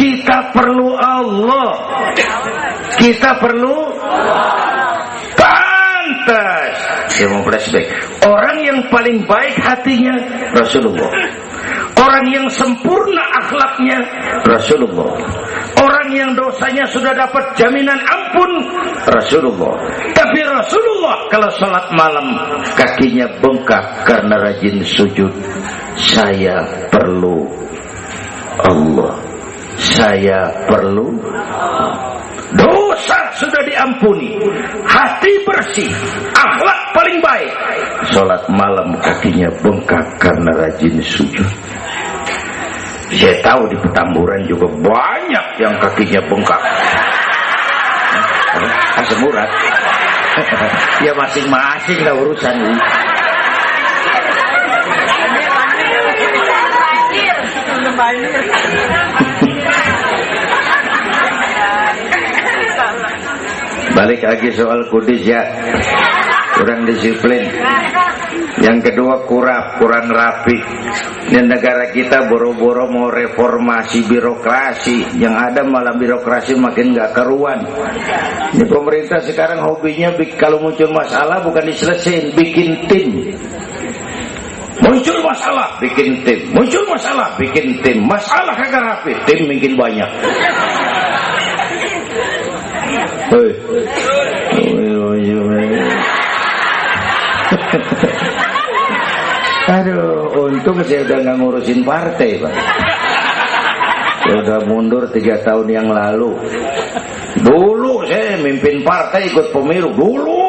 Kita perlu Allah. Kita perlu pantas. Saya mau flashback. Orang yang paling baik hatinya Rasulullah. Orang yang sempurna akhlaknya Rasulullah. Orang yang dosanya sudah dapat jaminan ampun Rasulullah. Tapi Rasulullah kalau sholat malam kakinya bengkak karena rajin sujud. Saya perlu Allah. Saya perlu dosa sudah diampuni, hati bersih, akhlak paling baik. Sholat malam kakinya bengkak karena rajin sujud. Saya tahu di Petamburan juga banyak yang kakinya bengkak. Asam urat. Ya masing-masing lah urusan ini. Balik lagi soal kudus ya. Kurang disiplin. Yang kedua kurang rapi. Ini negara kita boro-boro mau reformasi birokrasi. Yang ada malah birokrasi makin gak karuan. Ini pemerintah sekarang hobinya kalau muncul masalah bukan diselesain, bikin tim. Muncul masalah, bikin tim. Muncul masalah, bikin tim. Masalah kagak rapi, tim makin banyak. Hei. Aduh, untung saya udah gak ngurusin partai, Pak. Saya udah mundur 3 tahun yang lalu. Dulu saya mimpin partai ikut pemilu. Dulu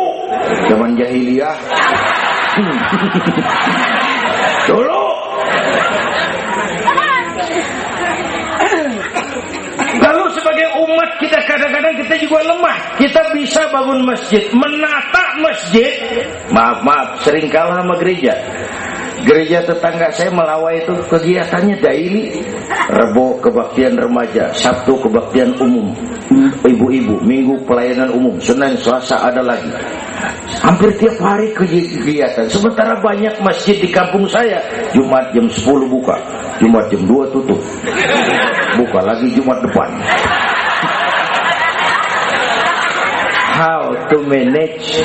zaman jahiliyah. Dulu. Lalu sebagai umat kita kadang-kadang kita juga lemah. Kita bisa bangun masjid, menata masjid. Maaf, sering kalah sama gereja. Gereja tetangga saya melawai itu kegiatannya daily. Rebo kebaktian remaja, Sabtu kebaktian umum, ibu-ibu, Minggu pelayanan umum, Senin Selasa ada lagi. Hampir tiap hari kegiatan. Sementara banyak masjid di kampung saya Jumat jam 10 buka, Jumat jam 2 tutup, buka lagi Jumat depan. How to manage?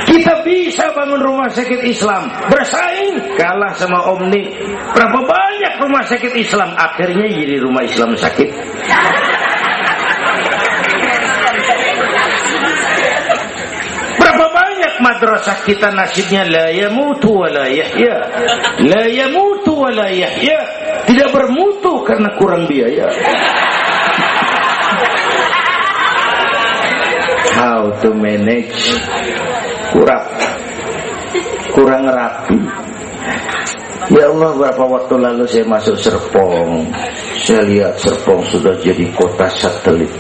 Kita bisa bangun rumah sakit Islam, bersaing, kalah sama Omni. Berapa banyak rumah sakit Islam akhirnya jadi rumah Islam sakit. Berapa banyak madrasah kita nasibnya la yamutu wa la yahya. La yamutu wa la yahya. Tidak bermutu karena kurang biaya. How to manage? Kurang rapi. Ya Allah, berapa waktu lalu saya masuk Serpong. Saya lihat Serpong sudah jadi kota satelit.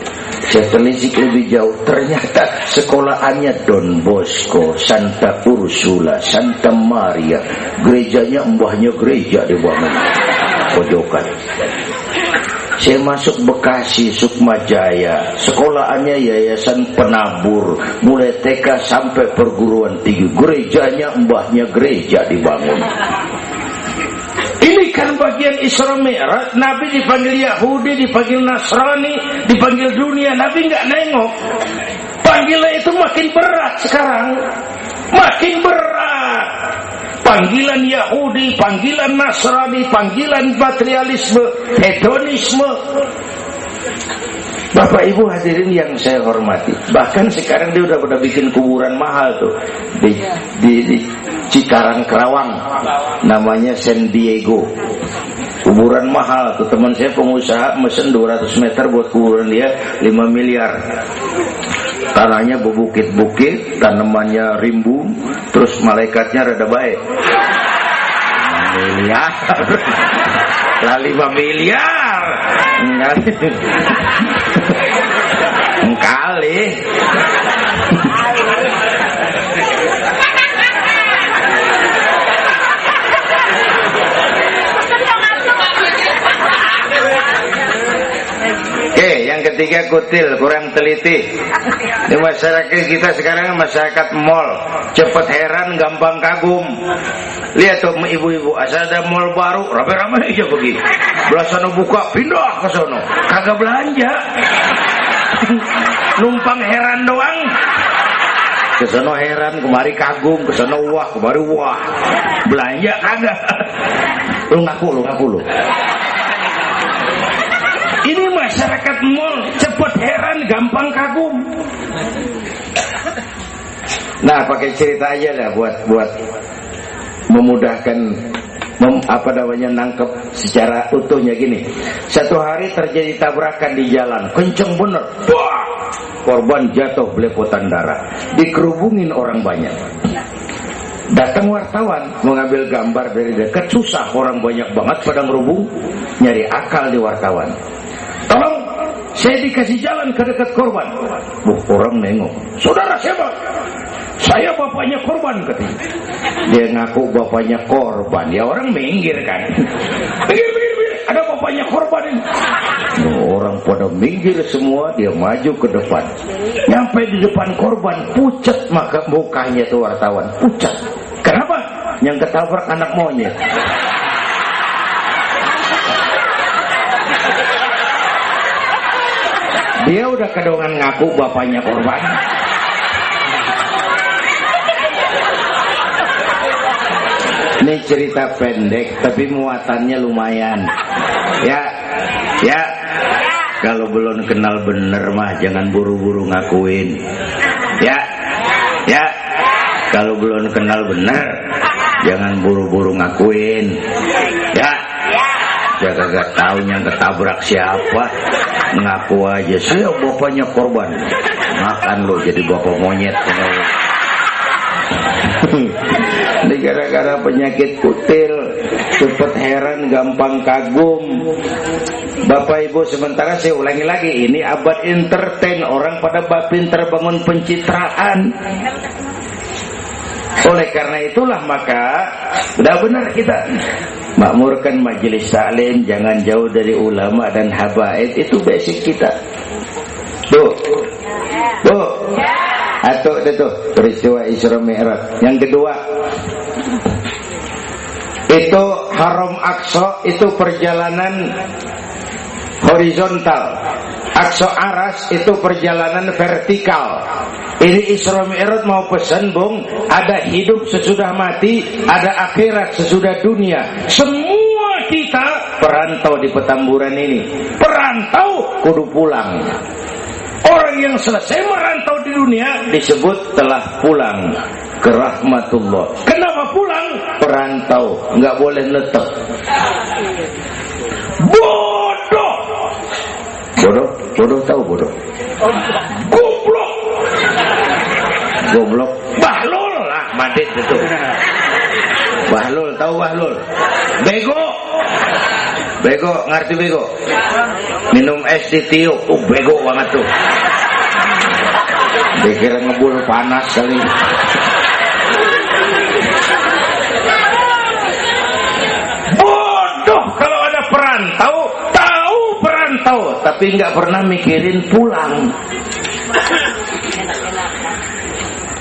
Saya telisik lebih jauh. Ternyata sekolahannya Don Bosco, Santa Ursula, Santa Maria. Gerejanya mbahnya gereja di bawah pojokan. Saya masuk Bekasi, Sukmajaya. Sekolahannya Yayasan Penabur, mulai TK sampai perguruan tinggi. Gerejanya mbahnya gereja dibangun. Ini kan bagian Isra Mi'raj. Nabi dipanggil Yahudi, dipanggil Nasrani, dipanggil dunia. Nabi nggak nengok. Panggilan itu makin berat sekarang. Makin berat. Panggilan Yahudi, panggilan Nasrani, panggilan materialisme, hedonisme. Bapak Ibu hadirin yang saya hormati, bahkan sekarang dia udah bikin kuburan mahal tuh di Cikarang Kerawang, namanya San Diego. Kuburan mahal tuh, teman saya pengusaha mesen 200 meter buat kuburan dia 5 miliar. Tanahnya berbukit-bukit, tanamannya rimbun, terus malaikatnya rada baik. 5 miliar. Lah 5 miliar. Enggak. Engkali. Oke, yang Yang ketiga kutil, kurang teliti. Di masyarakat kita sekarang masyarakat mall, cepet heran, gampang kagum. Lihat tuh ibu-ibu, asal ada mall baru, rame-rame aja pergi. Belah sana buka, pindah ke sono, kagak belanja. Numpang heran doang. Kesono heran, kemari kagum, kesono wah, kemari wah. Belanja kagak. Lu ngaku. Ini masyarakat mall, cepet heran, gampang kagum. Nah, pakai cerita aja dah buat memudahkan nangkep secara utuhnya gini. Satu hari terjadi tabrakan di jalan, kenceng bener. Wah! Korban jatuh belepotan darah, dikerubungin orang banyak. Datang wartawan mengambil gambar dari dekat, susah, orang banyak banget pada ngerubung, nyari akal di wartawan. Tolong, saya dikasih jalan ke dekat korban. Orang nengok, saudara siapa? Saya bapaknya korban, katanya. Dia ngaku bapaknya korban, ya orang minggir kan. Minggir, ada bapaknya korban ini. Orang pada minggir semua, dia maju ke depan. Nyampe di depan korban, pucat maka mukanya tuh wartawan, pucat. Kenapa? Yang ketabrak anak monyet. Dia udah kedongan ngaku bapaknya korban. Ini cerita pendek tapi muatannya lumayan. Ya. Kalau belum kenal bener mah jangan buru-buru ngakuin. Ya. Kalau belum kenal bener jangan buru-buru ngakuin. Ya. Saya kagak tahu yang ketabrak siapa, ngaku aja saya bapaknya korban. Makan lo jadi bapak monyet. Ini gara-gara penyakit kutil, cepet heran, gampang kagum. Bapak Ibu, sementara saya ulangi lagi, ini abad entertain, orang pada pinter bangun pencitraan. Oleh karena itulah maka sudah benar kita makmurkan majelis taklim, jangan jauh dari ulama dan habaib, itu basic kita. Bu. Atau itu peristiwa Isra Mi'raj. Yang kedua, itu Haram Aqsa, itu perjalanan horizontal. Aqsa Aras itu perjalanan vertikal. Ini Isra Mi'raj mau pesan, Bung, ada hidup sesudah mati, ada akhirat sesudah dunia. Semua kita perantau di petamburan ini. Perantau kudu pulang. Orang yang selesai merantau di dunia disebut telah pulang ke rahmatullah. Kenapa pulang? Perantau, nggak boleh netek. Bodoh tahu bodoh? Goblok. Bahlul lah, madit itu. Bahlul, tahu Bahlul? Bego, ngerti bego? Minum es ditiup, bego banget tuh. Dikira ngebul panas kali. Bodoh kalau ada perantau, tahu perantau, tapi nggak pernah mikirin pulang.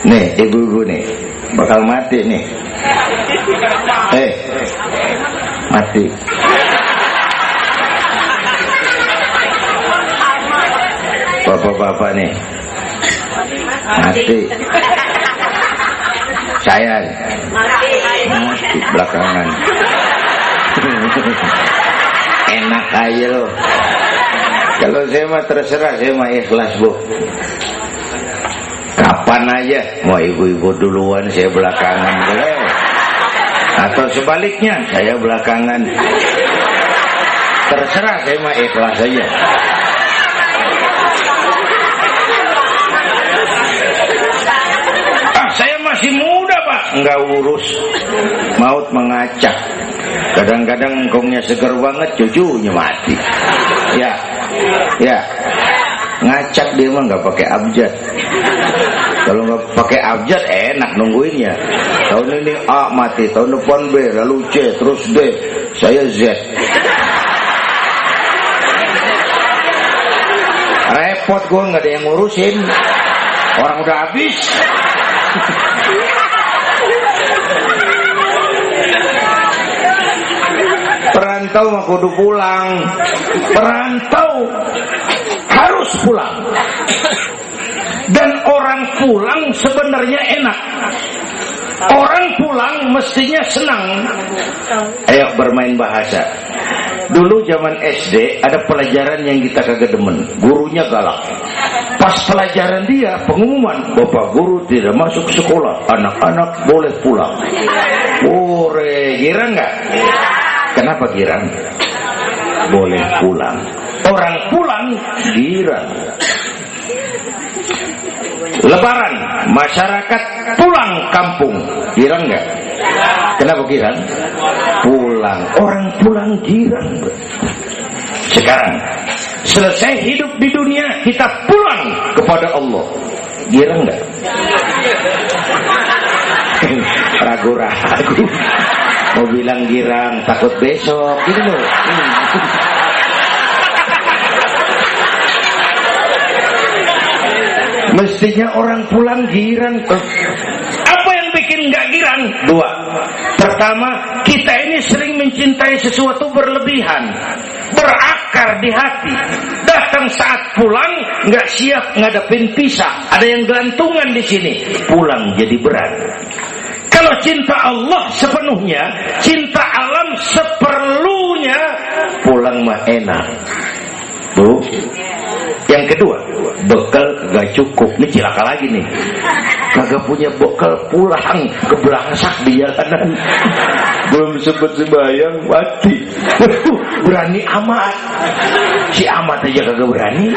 Nih, ibu-ibu nih, bakal mati nih. Mati. Bapak-bapak nih mati. Saya mati belakangan. Enak aja loh. Kalau saya mah terserah, saya mah ikhlas, Bu. Kapan aja, mau ibu-ibu duluan, saya belakangan, boleh. Atau sebaliknya, saya belakangan. Terserah, saya mah ikhlas aja. Saya masih muda, Pak. Enggak urus. Maut mengacak. Kadang-kadang engkongnya seger banget, cucunya mati. Ya. Ngacak dia mah nggak pakai abjad. Kalau nggak pakai abjad enak nungguinnya. Tahun ini A mati, tahun depan B, lalu C, terus D, saya Z. repot gue, nggak ada yang ngurusin, orang udah habis. Perantau mah kudu pulang, perantau harus pulang. Dan orang pulang sebenarnya enak. Orang pulang mestinya senang. Ayo bermain bahasa. Dulu zaman SD ada pelajaran yang kita kagak demen, gurunya galak. Pas pelajaran dia pengumuman, Bapak guru tidak masuk sekolah, anak-anak boleh pulang. Ore, girang nggak? Kenapa girang? Boleh pulang. Orang pulang girang. Lebaran, masyarakat pulang kampung, girang nggak? Kenapa girang? Pulang, orang pulang girang. Sekarang selesai hidup di dunia, kita pulang kepada Allah, girang nggak? Ragu-ragu, mau bilang girang, takut besok, gitu loh. Mestinya orang pulang girang. Apa yang bikin nggak girang? Dua. Pertama, kita ini sering mencintai sesuatu berlebihan, berakar di hati. Datang saat pulang nggak siap ngadepin pisah, ada yang gelantungan di sini, pulang jadi berat. Kalau cinta Allah sepenuhnya, cinta alam seperlunya, pulang mah enak. Tuh. Yang kedua, bekal gak cukup. Ini cilaka lagi nih, kagak punya bekal, pulang kebelangsak di jalanan, belum sempet sembahyang mati. Berani amat, si amat aja kagak berani.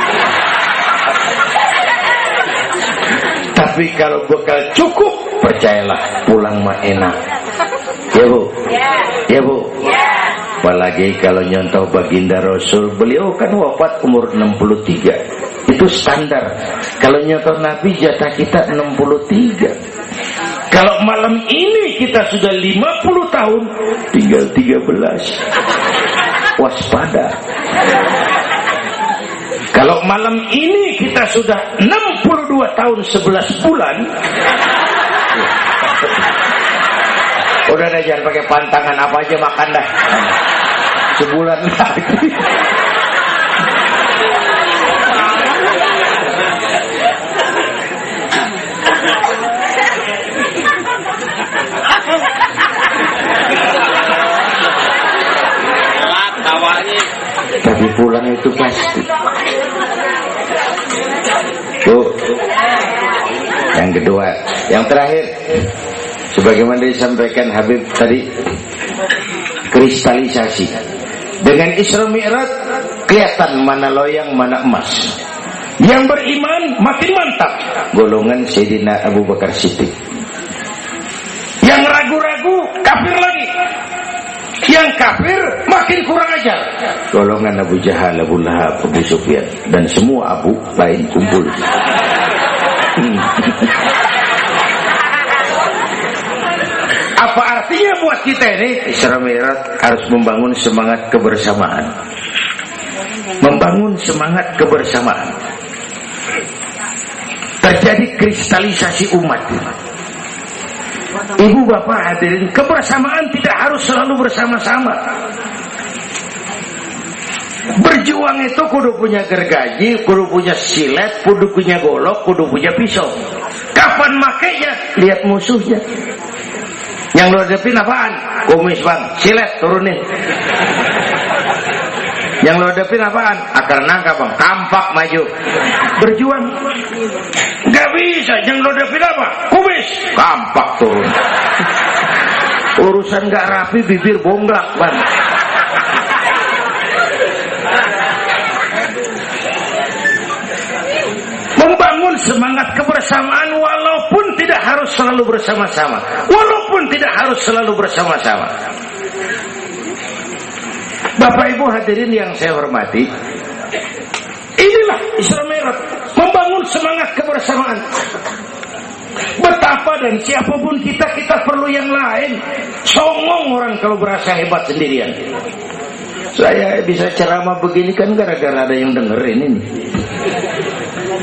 Tapi kalau bekal cukup, percayalah pulang mah enak. Ya Bu, ya Bu. Apalagi kalau nyontoh baginda Rasul, beliau kan wafat umur 63. Itu standar. Kalau nyontoh Nabi, jatah kita 63. Kalau malam ini kita sudah 50 tahun, tinggal 13. Waspada. Kalau malam ini kita sudah 62 tahun 11 bulan, udah deh, jangan pakai pantangan, apa aja makan dah. Sebulan lagi. Tapi pulang itu pasti. Tuh. Yang kedua, yang terakhir, sebagaimana disampaikan Habib tadi, kristalisasi. Dengan Isra Mi'raj kelihatan mana loyang, mana emas. Yang beriman makin mantap, golongan Sayyidina Abu Bakar Siddiq. Yang ragu-ragu, kafir lagi. Yang kafir makin kurang ajar, golongan Abu Jahal, Abu Lahab, Abu Sufyan, dan semua Abu lain kumpul. Apa artinya buat kita ini? Isra Mi'raj harus membangun semangat kebersamaan. Membangun semangat kebersamaan. Terjadi kristalisasi umat. Ibu bapak hadirin, kebersamaan tidak harus selalu bersama-sama. Berjuang itu kudu punya gergaji, kudu punya silet, kudu punya golok, kudu punya pisau. Kapan makainya? Lihat musuhnya. Yang lo hadapin apaan? Kumis bang, silet turunin. Yang lo hadapin apaan? Akar nangka bang, kampak maju. Berjuang. Gak bisa, yang lo hadapin apa? Kumis, kampak turun. Urusan gak rapi, bibir bonglak bang. Membangun semangat kebersamaan walaupun tidak harus selalu bersama-sama. Walaupun tidak harus selalu bersama-sama. Bapak Ibu hadirin yang saya hormati, inilah Isra Mi'raj, membangun semangat kebersamaan. Betapa dan siapapun kita perlu yang lain. Songong orang kalau berasa hebat sendirian. Saya bisa ceramah begini kan gara-gara ada yang dengerin ini.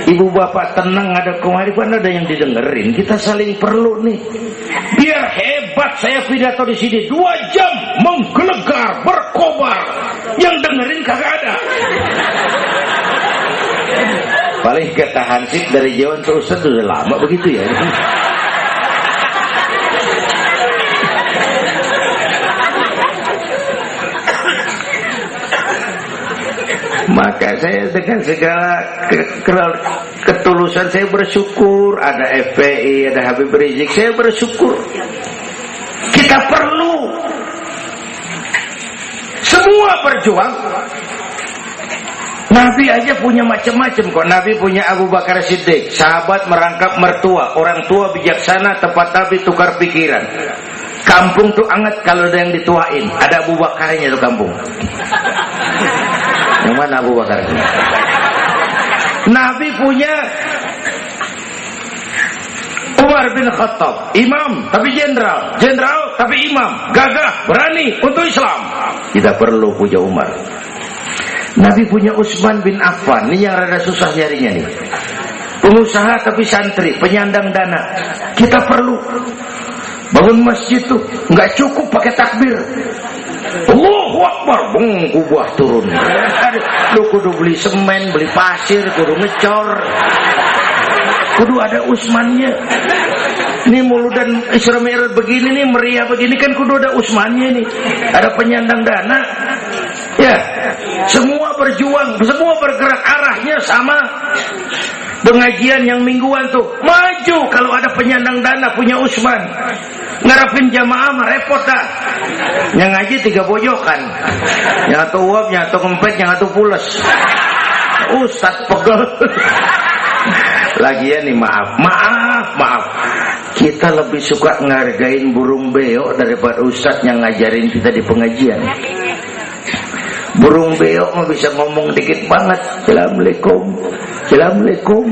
Ibu bapak tenang, ada kemaripan, ada yang didengerin. Kita saling perlu nih. Biar hebat saya pidato di sini 2 jam menggelegar, berkobar. Yang dengerin kagak ada. Paling kata Hansip dari Jawa terus sudah lama begitu ya. Maka saya dengan segala ketulusan saya bersyukur. Ada FPI, ada Habib Rizik, saya bersyukur. Kita perlu semua berjuang. Nabi aja punya macam-macam kok. Nabi punya Abu Bakar Siddiq, sahabat merangkap mertua, orang tua bijaksana, tempat Nabi tukar pikiran. Kampung tuh anget kalau ada yang dituain. Ada Abu Bakarnya tuh kampung. Yang mana Abu Bakar? Nabi punya Umar bin Khattab, imam tapi jenderal, jenderal tapi imam, gagah, berani untuk Islam. Kita perlu punya Umar. Nabi punya Utsman bin Affan, ini yang rada susah nyarinya nih. Pengusaha tapi santri, penyandang dana. Kita perlu bangun masjid tuh nggak cukup pakai takbir. Allahu Akbar, kubah turun. Lu kudu beli semen, beli pasir, kudu ngecor. Kudu ada Utsmannya. Ini muludan Isra Mi'raj begini nih, meriah begini kan kudu ada Utsmannya nih. Ada penyandang dana. Ya, semua berjuang, semua bergerak arahnya sama. Pengajian yang mingguan tuh maju kalau ada penyandang dana punya Utsman. Ngarepin jamaah mah repot dah. Yang ngaji 3 pojokan. Yang atuh uap, yang atuh kempet, yang atuh pules. Ustaz pegel. Lagian nih maaf. Kita lebih suka ngargain burung beo daripada ustaz yang ngajarin kita di pengajian. Burung beo mah bisa ngomong dikit banget. Assalamualaikum. Assalamualaikum.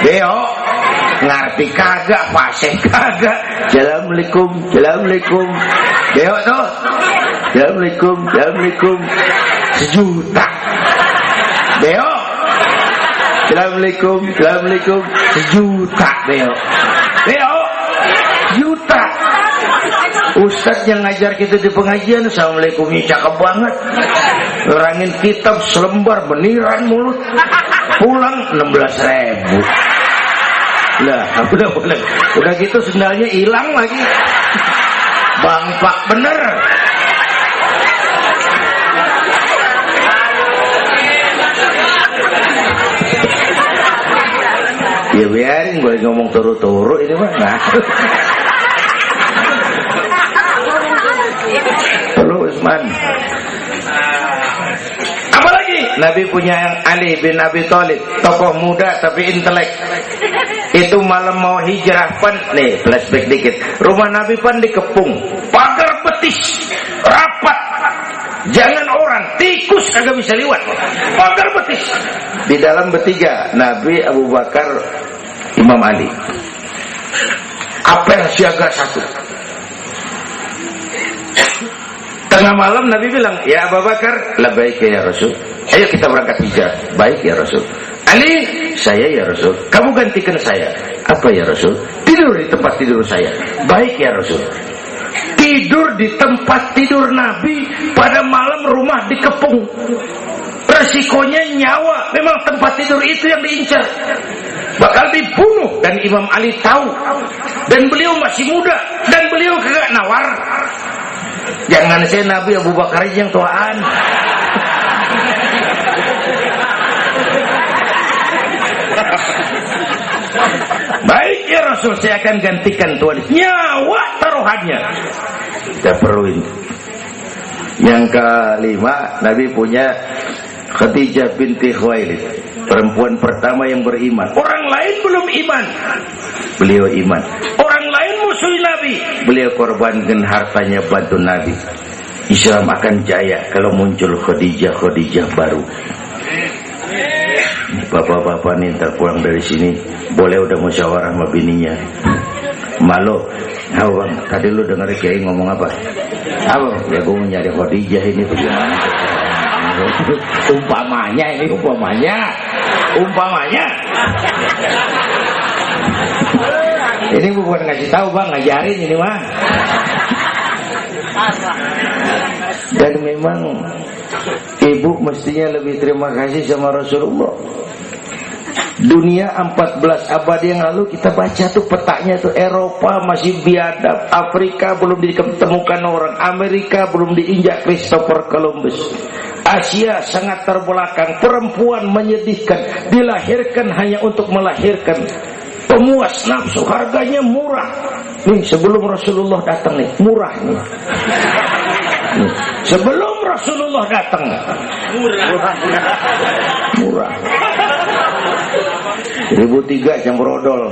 Beo ngerti kagak, fasih kagak. Assalamualaikum. Assalamualaikum. Beo tuh. Assalamualaikum. Assalamualaikum. 1 juta. Beo. Assalamualaikum. Assalamualaikum. 1 juta beo. Beo. Juta. Ustaz yang ngajar kita di pengajian, assalamualaikumnya cakep banget. Nerangin kitab selembar beniran mulut. Pulang 16.000. Lah, udah gitu sendalnya hilang lagi. Bangpak bener. Ya biarin gue ngomong turu-turu ini mah. Nah. Perlu Utsman. Apalagi Nabi punya yang Ali bin Abi Thalib, tokoh muda tapi intelek. Itu malam mau hijrah pan, nih flashback dikit. Rumah Nabi pan dikepung, pagar betis, rapat. Jangan orang, tikus kagak bisa lewat. Pagar betis. Di dalam bertiga, Nabi, Abu Bakar, Imam Ali. Apel siaga 1. Tengah malam Nabi bilang, ya Abu Bakar, labbaik ya Rasul. Ayo kita berangkat hijrah. Baik ya Rasul. Ali, saya ya Rasul. Kamu gantikan saya. Apa ya Rasul? Tidur di tempat tidur saya. Baik ya Rasul. Tidur di tempat tidur Nabi pada malam rumah dikepung. Resikonya nyawa. Memang tempat tidur itu yang diincar. Bakal dibunuh. Dan Imam Ali tahu. Dan beliau masih muda. Dan beliau kagak nawar. Jangan saya Nabi, Abu Bakar yang tuaan. Baik ya Rasul, saya akan gantikan tuan. Nyawa taruhannya. Kita perluin. Yang kelima, Nabi punya Khadijah binti Khuwailid, perempuan pertama yang beriman. Orang lain belum iman, beliau iman. Orang lain musuh Nabi, beliau korbankan hartanya bantu Nabi. Islam akan jaya kalau muncul Khadijah baru. Bapak-bapak nih ntar pulang dari sini boleh udah musyawarah sama bininya. Malu, bang, tadi lu denger Kiai ngomong apa? Apa? Ya gue mau nyari Khadijah ini tuh gimana? Umpamanya ini umpamanya. Ini bukan ngasih tahu bang, ngajarin ini mah. Dan memang ibu mestinya lebih terima kasih sama Rasulullah. Dunia 14 abad yang lalu kita baca tuh petanya tuh, Eropa masih biadab, Afrika belum ditemukan orang, Amerika belum diinjak Christopher Columbus, Asia sangat terbelakang, perempuan menyedihkan, dilahirkan hanya untuk melahirkan, pemuas nafsu, harganya murah. Nih sebelum Rasulullah datang nih, murah nih. Sebelum Rasulullah datang, murah. 1003 jam berodol.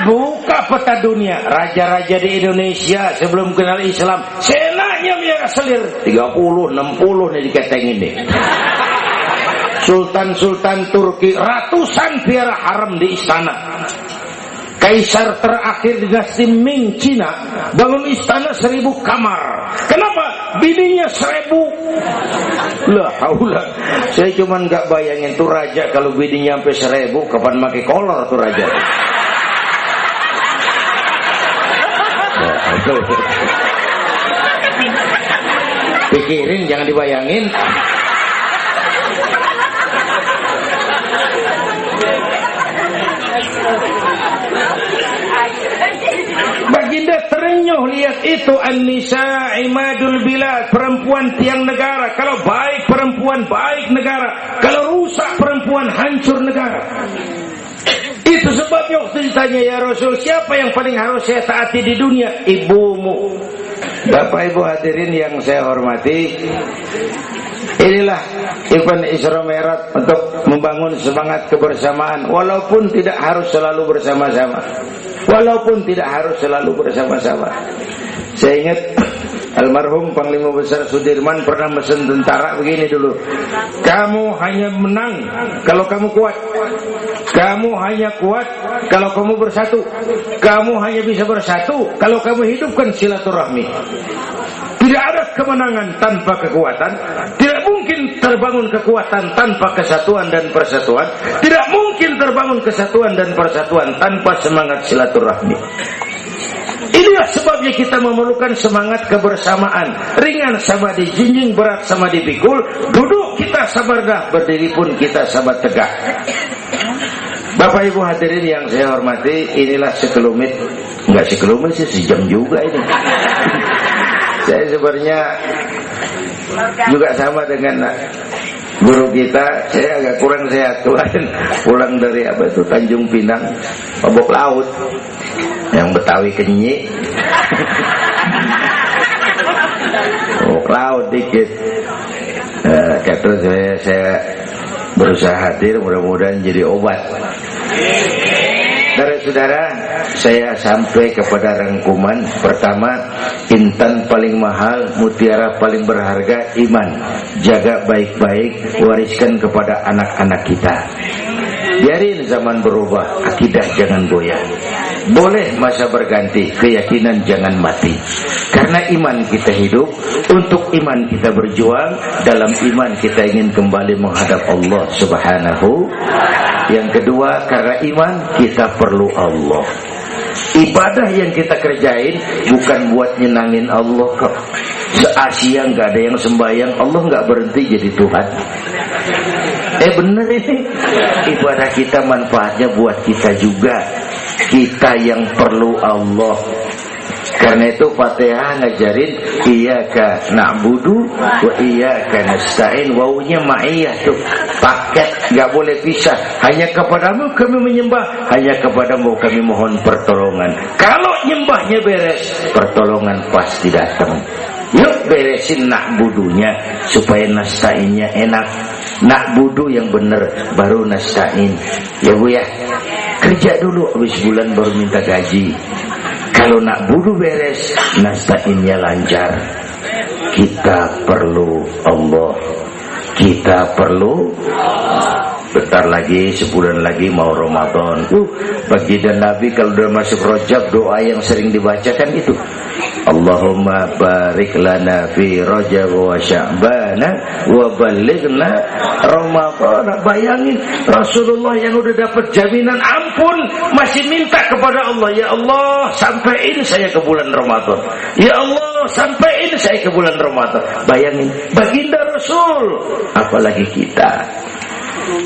Buka peta dunia, raja-raja di Indonesia sebelum kenal Islam, senanya miara selir 30, 60 nih diketengin nih. Sultan-sultan Turki ratusan piara haram di istana. Kaisar terakhir dinasti Ming Cina bangun istana 1000 kamar. Kenapa? Bininya 1000. Lah haula. Saya cuma nggak bayangin tuh raja kalau bininya sampai 1000, kapan pakai kolor tuh raja. Pikirin, jangan dibayangin. Baginda terenyuh lihat itu, an-nisa imadul bilad, perempuan tiang negara. Kalau baik perempuan, baik negara. Kalau rusak perempuan, hancur negara. Itu sebabnya waktu ditanya, ya Rasul, siapa yang paling harus saya taati di dunia? Ibumu. Bapak Ibu hadirin yang saya hormati, inilah event Isra Mi'raj untuk membangun semangat kebersamaan, walaupun tidak harus selalu bersama-sama. Walaupun tidak harus selalu bersama-sama. Saya ingat almarhum Panglima Besar Sudirman pernah mesen tentara begini dulu. Kamu hanya menang kalau kamu kuat. Kamu hanya kuat kalau kamu bersatu. Kamu hanya bisa bersatu kalau kamu hidupkan silaturahmi. Tidak ada kemenangan tanpa kekuatan. Tidak mungkin terbangun kekuatan tanpa kesatuan dan persatuan. Tidak mungkin terbangun kesatuan dan persatuan tanpa semangat silaturahmi. Inilah sebabnya kita memerlukan semangat kebersamaan. Ringan sama dijinjing, berat sama dipikul. Duduk kita sabar dah, berdiri pun kita sabar tegak. Bapak Ibu hadirin yang saya hormati, inilah sekelumit. Enggak sekelumit sih, sejam juga ini. Saya sebenarnya juga sama dengan guru kita. Saya agak kurang sehat, kemarin pulang dari Tanjung Pinang, mabok laut, yang Betawi kenyi, mabok laut dikit. Kata saya berusaha hadir, mudah-mudahan jadi obat. Saudara-saudara, saya sampai kepada rangkuman pertama. Intan paling mahal, mutiara paling berharga, iman. Jaga baik-baik, wariskan kepada anak-anak kita. Biarin zaman berubah, akidah jangan goyah. Boleh masa berganti, keyakinan jangan mati. Karena iman kita hidup, untuk iman kita berjuang. Dalam iman kita ingin kembali menghadap Allah Subhanahu. Yang kedua, karena iman kita perlu Allah. Ibadah yang kita kerjain bukan buat nyenangin Allah kok. Se-Asia nggak ada yang sembahyang, Allah nggak berhenti jadi Tuhan. Bener ini. Ibadah kita manfaatnya buat kita juga. Kita yang perlu Allah. Karena itu Fatihah ngajarin iyyaka na'budu wa iyyaka nasta'in. Wawunya ma'iyah tuh, paket, nggak boleh pisah. Hanya kepadamu kami menyembah, hanya kepadamu kami mohon pertolongan. Kalau nyembahnya beres, pertolongan pasti datang. Yuk beresin na'budunya supaya nasta'innya enak. Na'budu yang benar, baru nasta'in. Ya Bu ya, kerja dulu, habis bulan baru minta gaji. Kalau na'budu beres, nasta'innya lancar. Kita perlu Allah. Kita perlu. Bentar lagi, sebulan lagi mau Ramadan. Baginda Nabi kalau udah masuk Rajab, doa yang sering dibacakan itu, Allahumma barik lana fi Rajab wa Sya'ban wa ballighna Ramadan. Bayangin Rasulullah yang udah dapat jaminan ampun masih minta kepada Allah, ya Allah sampaiin saya ke bulan Ramadan, ya Allah sampaiin saya ke bulan Ramadan. Bayangin baginda Rasul, apalagi kita.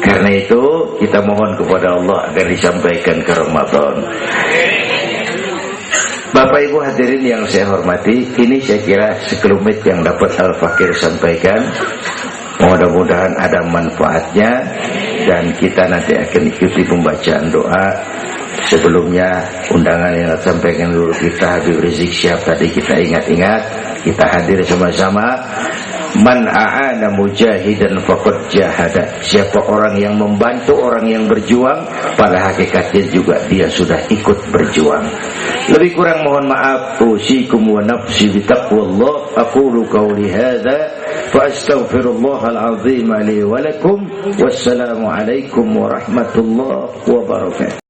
Karena itu kita mohon kepada Allah agar disampaikan ke Ramadan. Bapak Ibu hadirin yang saya hormati, ini saya kira sekelumit yang dapat Al-Fakir sampaikan. Mudah-mudahan ada manfaatnya dan kita nanti akan ikuti pembacaan doa. Sebelumnya undangan yang disampaikan dulu kita Habib Rizik Syihab tadi kita ingat-ingat, kita hadir sama-sama. Man a'ana mujahidan faqad jahada. Siapa orang yang membantu orang yang berjuang, pada hakikatnya juga dia sudah ikut berjuang. Lebih kurang mohon maaf. Usikum wa nafsi bitaqwallah. Aqulu qawli hadza fa astaghfirullahal azim li wa lakum. Wassalamu alaikum warahmatullahi wabarakatuh.